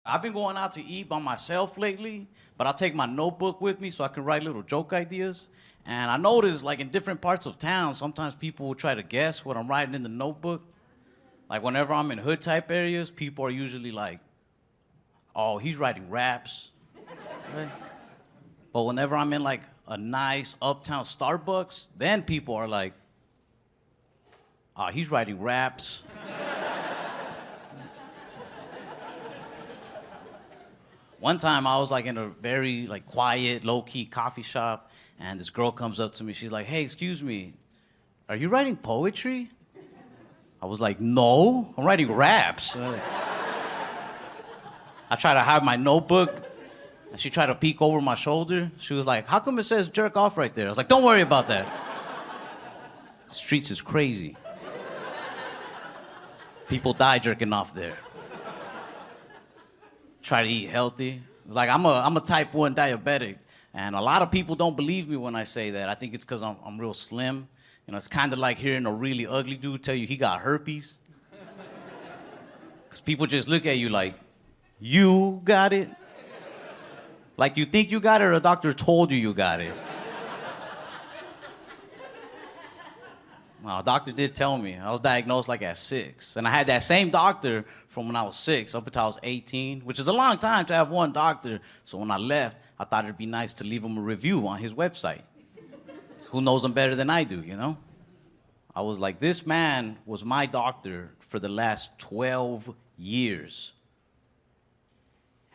I've been going out to eat by myself lately, but I'll take my notebook with me so I can write little joke ideas. And I noticed, like, in different parts of town, sometimes people will try to guess what I'm writing in the notebook. Like, whenever I'm in hood-type areas, people are usually like, oh, he's writing raps. Right? But whenever I'm in, like, a nice uptown Starbucks, then people are like, oh, he's writing raps. One time I was like in a very like quiet, low-key coffee shop, and this girl comes up to me. She's like, hey, excuse me, are you writing poetry? I was like, no, I'm writing raps. I tried to hide my notebook, and she tried to peek over my shoulder. She was like, how come it says jerk off right there? I was like, don't worry about that. Streets is crazy. People die jerking off there. Try to eat healthy. Like, I'm a type 1 diabetic, and a lot of people don't believe me when I say that. I think it's because I'm real slim. You know, it's kind of like hearing a really ugly dude tell you he got herpes. Because people just look at you like, you got it? Like you think you got it or a doctor told you you got it? Well, a doctor did tell me. I was diagnosed like at 6. And I had that same doctor from when I was 6 up until I was 18, which is a long time to have one doctor. So when I left, I thought it'd be nice to leave him a review on his website. So who knows him better than I do, you know? I was like, this man was my doctor for the last 12 years.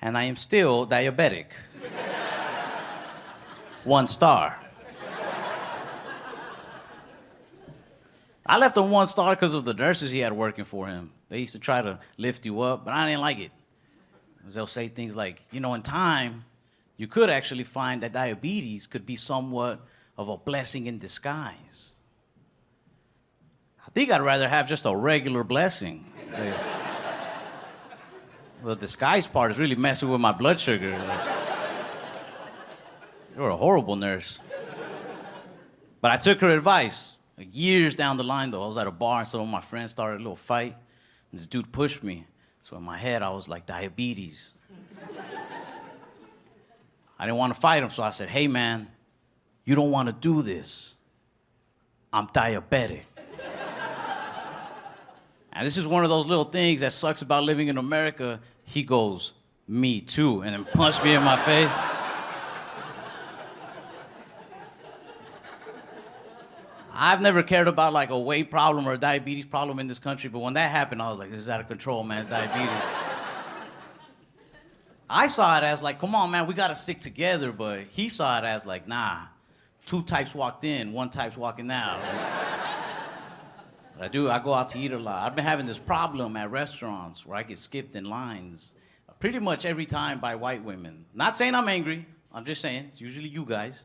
And I am still diabetic. 1 star. I left him 1 star because of the nurses he had working for him. They used to try to lift you up, but I didn't like it. Because they'll say things like, you know, in time, you could actually find that diabetes could be somewhat of a blessing in disguise. I think I'd rather have just a regular blessing. The disguise part is really messing with my blood sugar. You're a horrible nurse. But I took her advice. Like years down the line, though, I was at a bar and some of my friends started a little fight. And this dude pushed me. So in my head, I was like, diabetes. I didn't want to fight him, so I said, hey, man, you don't want to do this. I'm diabetic. And this is one of those little things that sucks about living in America. He goes, me too, and then punched me in my face. I've never cared about like a weight problem or a diabetes problem in this country, but when that happened, I was like, this is out of control, man, it's diabetes. I saw it as like, come on, man, we gotta stick together, but he saw it as like, nah, 2 types walked in, 1 type's walking out. But I go out to eat a lot. I've been having this problem at restaurants where I get skipped in lines pretty much every time by white women. Not saying I'm angry, I'm just saying, it's usually you guys.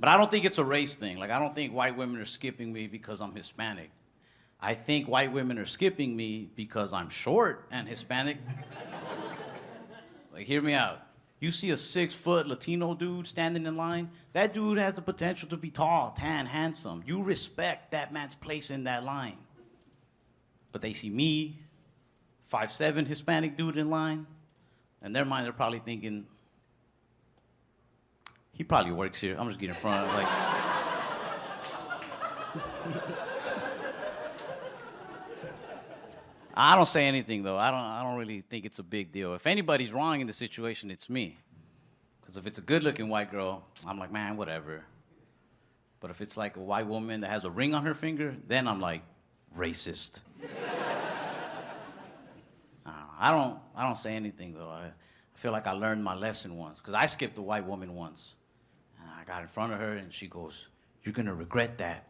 But I don't think it's a race thing. Like, I don't think white women are skipping me because I'm Hispanic. I think white women are skipping me because I'm short and Hispanic. Like, hear me out. You see a 6-foot Latino dude standing in line, that dude has the potential to be tall, tan, handsome. You respect that man's place in that line. But they see me, 5'7" Hispanic dude in line, in their mind they're probably thinking, he probably works here. I'm just getting in front of like. I don't say anything though. I don't really think it's a big deal. If anybody's wrong in the situation, it's me. Because if it's a good-looking white girl, I'm like, man, whatever. But if it's like a white woman that has a ring on her finger, then I'm like, racist. I don't say anything though. I feel like I learned my lesson once. Because I skipped a white woman once. I got in front of her and she goes, you're gonna regret that.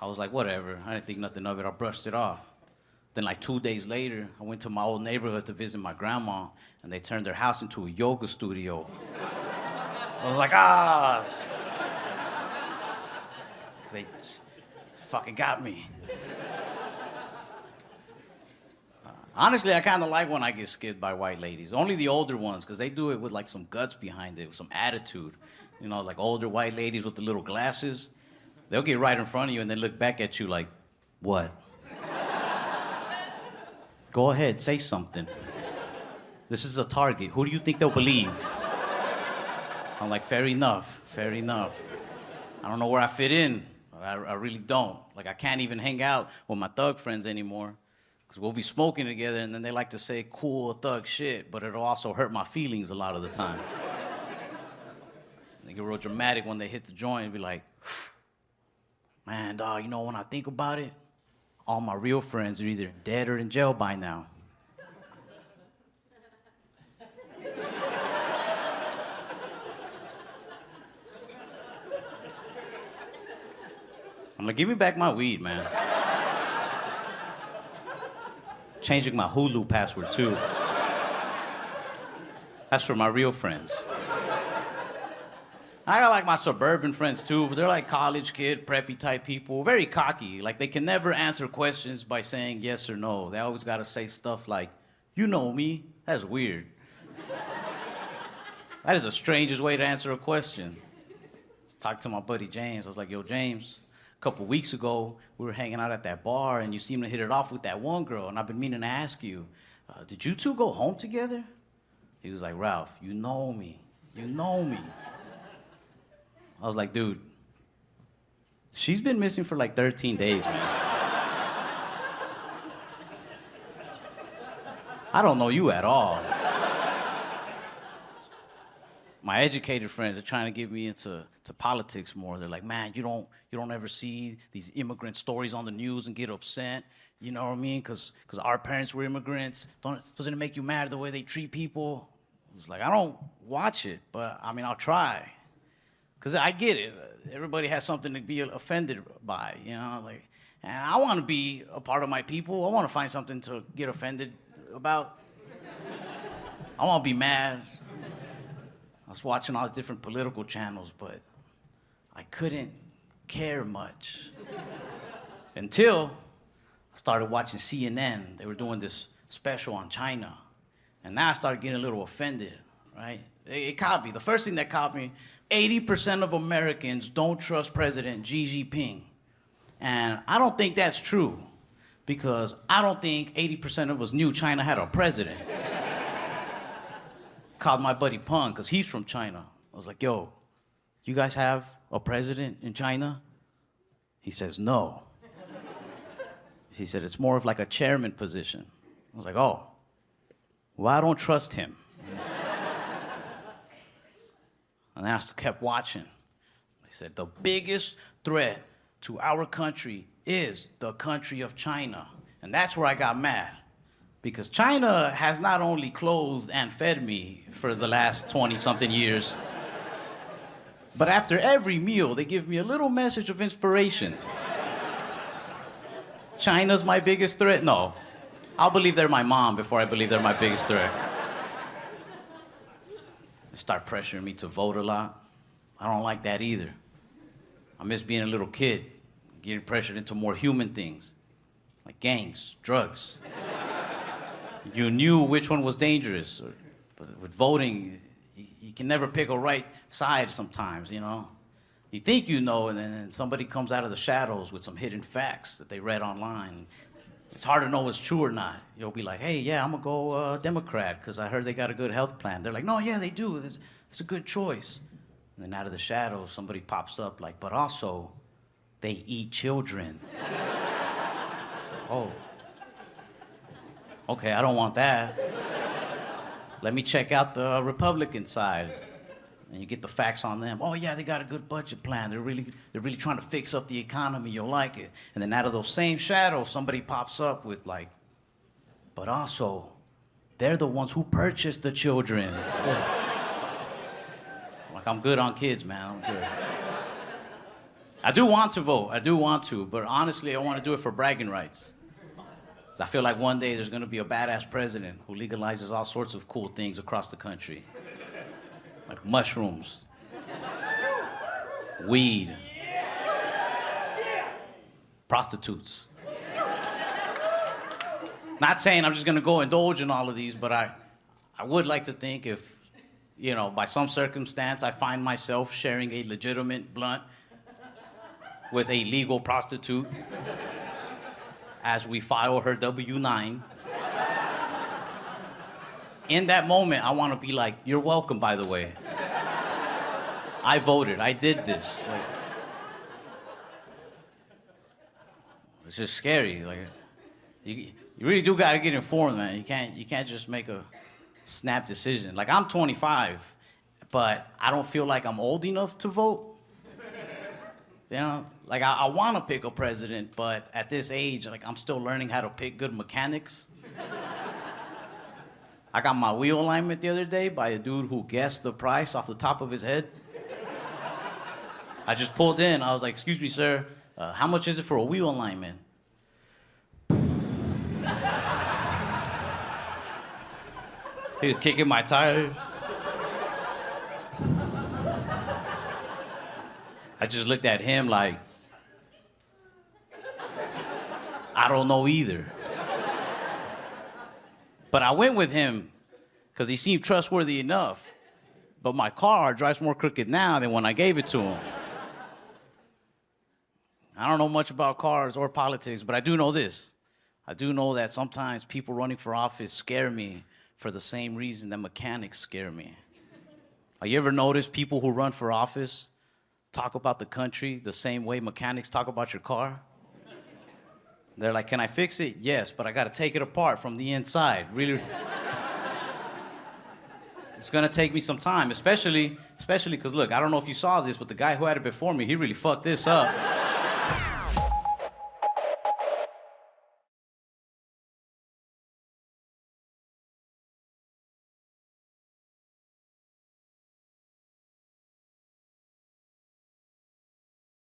I was like, whatever. I didn't think nothing of it. I brushed it off. Then like 2 days later, I went to my old neighborhood to visit my grandma and they turned their house into a yoga studio. I was like, ah. They fucking got me. Honestly, I kind of like when I get skipped by white ladies. Only the older ones, because they do it with like some guts behind it, with some attitude. You know, like older white ladies with the little glasses. They'll get right in front of you and then look back at you like, what? Go ahead, say something. This is a target. Who do you think they'll believe? I'm like, fair enough, fair enough. I don't know where I fit in. I really don't. Like, I can't even hang out with my thug friends anymore because we'll be smoking together and then they like to say cool thug shit, but it'll also hurt my feelings a lot of the time. They get real dramatic when they hit the joint and be like, man, dog, you know, when I think about it, all my real friends are either dead or in jail by now. I'm like, give me back my weed, man. Changing my Hulu password, too. That's for my real friends. I got like my suburban friends, too, but they're like college kid, preppy type people, very cocky. Like, they can never answer questions by saying yes or no. They always got to say stuff like, you know me. That's weird. That is the strangest way to answer a question. Talked to my buddy James. I was like, yo, James, a couple weeks ago, we were hanging out at that bar, and you seemed to hit it off with that one girl, and I've been meaning to ask you, did you two go home together? He was like, Ralph, you know me. You know me. I was like, dude, she's been missing for like 13 days, man. I don't know you at all. My educated friends are trying to get me into politics more. They're like, man, you don't ever see these immigrant stories on the news and get upset. You know what I mean? Because our parents were immigrants. Doesn't it make you mad the way they treat people? I was like, I don't watch it, but I mean, I'll try. Because I get it. Everybody has something to be offended by, you know? Like, and I want to be a part of my people. I want to find something to get offended about. I want to be mad. I was watching all these different political channels, but I couldn't care much. Until I started watching CNN. They were doing this special on China. And now I started getting a little offended, right? It caught me. The first thing that caught me, 80% of Americans don't trust President Xi Jinping. And I don't think that's true, because I don't think 80% of us knew China had a president. Called my buddy Peng, because he's from China. I was like, yo, you guys have a president in China? He says, no. He said, it's more of like a chairman position. I was like, oh, well, I don't trust him. And then I kept watching. They said, the biggest threat to our country is the country of China. And that's where I got mad. Because China has not only clothed and fed me for the last 20-something years, but after every meal, they give me a little message of inspiration. China's my biggest threat? No. I'll believe they're my mom before I believe they're my biggest threat. They start pressuring me to vote a lot. I don't like that either. I miss being a little kid, getting pressured into more human things, like gangs, drugs. You knew which one was dangerous. But with voting, you can never pick a right side sometimes, you know? You think you know, and then somebody comes out of the shadows with some hidden facts that they read online. It's hard to know what's true or not. You'll be like, hey, yeah, I'm gonna go Democrat because I heard they got a good health plan. They're like, no, yeah, they do. It's a good choice. And then out of the shadows, somebody pops up like, but also, they eat children. Oh. Okay, I don't want that. Let me check out the Republican side. And you get the facts on them. Oh yeah, they got a good budget plan. They're really trying to fix up the economy. You'll like it. And then out of those same shadows, somebody pops up with like, but also, they're the ones who purchased the children. Like, I'm good on kids, man. I'm good. I do want to vote. I do want to, but honestly, I want to do it for bragging rights. I feel like one day there's going to be a badass president who legalizes all sorts of cool things across the country. Like mushrooms, weed, prostitutes. Not saying I'm just going to go indulge in all of these, but I would like to think if, you know, by some circumstance I find myself sharing a legitimate blunt with a legal prostitute as we file her W-9. in that moment, I want to be like, you're welcome, by the way. I voted. I did this. Like, it's just scary. Like, you really do got to get informed, man. You can't just make a snap decision. Like, I'm 25, but I don't feel like I'm old enough to vote. You know, like I want to pick a president, but at this age, like I'm still learning how to pick good mechanics. I got my wheel alignment the other day by a dude who guessed the price off the top of his head. I just pulled in. I was like, "Excuse me, sir, how much is it for a wheel alignment?" He was kicking my tires. I just looked at him like, I don't know either. But I went with him because he seemed trustworthy enough. But my car drives more crooked now than when I gave it to him. I don't know much about cars or politics, but I do know this. I do know that sometimes people running for office scare me for the same reason that mechanics scare me. Have you ever noticed people who run for office talk about the country the same way mechanics talk about your car? They're like, can I fix it? Yes, but I got to take it apart from the inside. Really, it's going to take me some time, especially because, look, I don't know if you saw this, but the guy who had it before me, he really fucked this up.